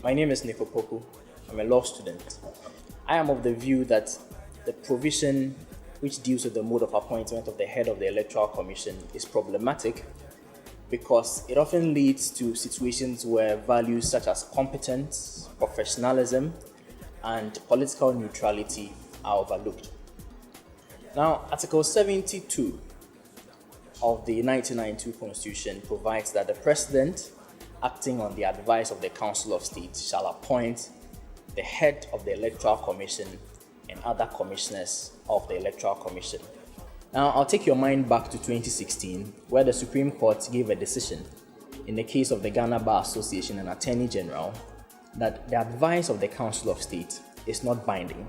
My name is Opoku. I'm a law student. I am of the view that the provision which deals with the mode of appointment of the head of the Electoral Commission is problematic because it often leads to situations where values such as competence, professionalism, and political neutrality are overlooked. Now, Article 72 of the 1992 Constitution provides that the President, acting on the advice of the Council of State, shall appoint the head of the Electoral Commission and other commissioners of the Electoral Commission. Now, I'll take your mind back to 2016, where the Supreme Court gave a decision in the case of the Ghana Bar Association and Attorney General that the advice of the Council of State is not binding.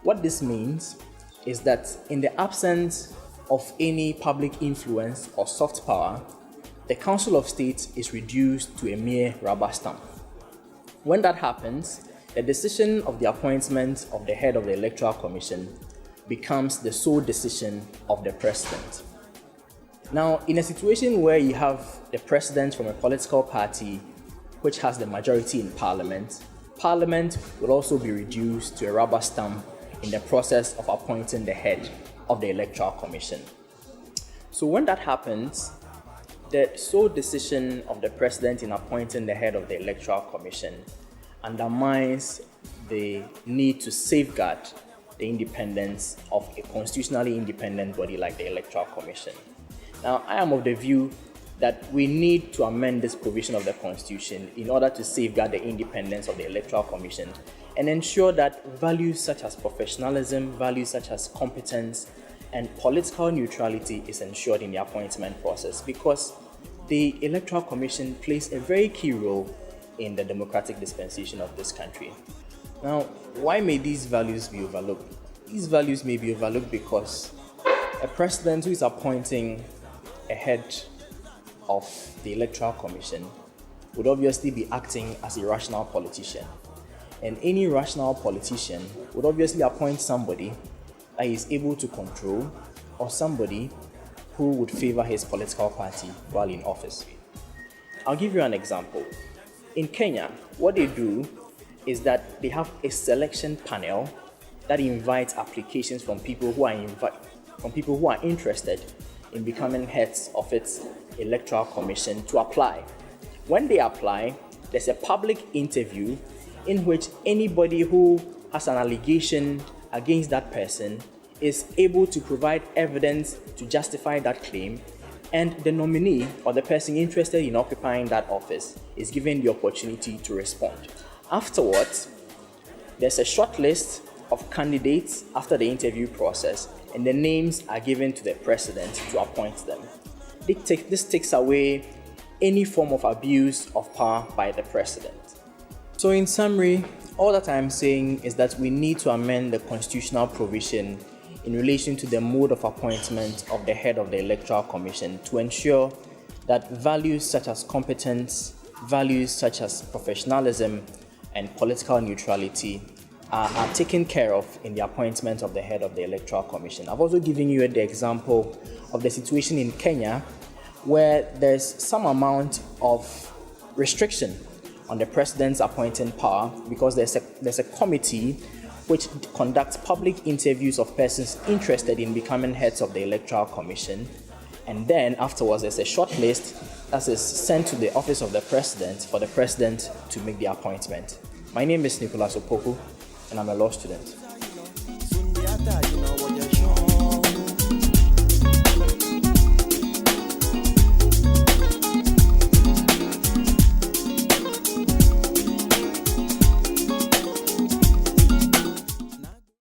What this means is that in the absence of any public influence or soft power, the Council of State is reduced to a mere rubber stamp. When that happens, the decision of the appointment of the head of the Electoral Commission becomes the sole decision of the President. Now, in a situation where you have the President from a political party which has the majority in Parliament, Parliament will also be reduced to a rubber stamp in the process of appointing the head of the Electoral Commission. So when that happens, the sole decision of the President in appointing the head of the Electoral Commission undermines the need to safeguard the independence of a constitutionally independent body like the Electoral Commission. Now, I am of the view that we need to amend this provision of the Constitution in order to safeguard the independence of the Electoral Commission and ensure that values such as professionalism, values such as competence, and political neutrality is ensured in the appointment process, because the Electoral Commission plays a very key role in the democratic dispensation of this country. Now, why may these values be overlooked? These values may be overlooked because a president who is appointing a head of the Electoral Commission would obviously be acting as a rational politician. And any rational politician would obviously appoint somebody that he is able to control or somebody who would favor his political party while in office. I'll give you an example. In Kenya, what they do is that they have a selection panel that invites applications from people who are interested in becoming heads of its Electoral Commission to apply. When they apply, there's a public interview in which anybody who has an allegation against that person is able to provide evidence to justify that claim, and the nominee or the person interested in occupying that office is given the opportunity to respond. Afterwards, there's a short list of candidates after the interview process, and the names are given to the President to appoint them. This takes away any form of abuse of power by the President. So in summary, all that I'm saying is that we need to amend the constitutional provision in relation to the mode of appointment of the head of the Electoral Commission to ensure that values such as competence, values such as professionalism, and political neutrality are taken care of in the appointment of the head of the Electoral Commission. I've also given you the example of the situation in Kenya where there's some amount of restriction on the President's appointing power because there's a committee which conducts public interviews of persons interested in becoming heads of the Electoral Commission. And then afterwards, there's a short list that is sent to the office of the President for the President to make the appointment. My name is Opoku, and I'm a law student.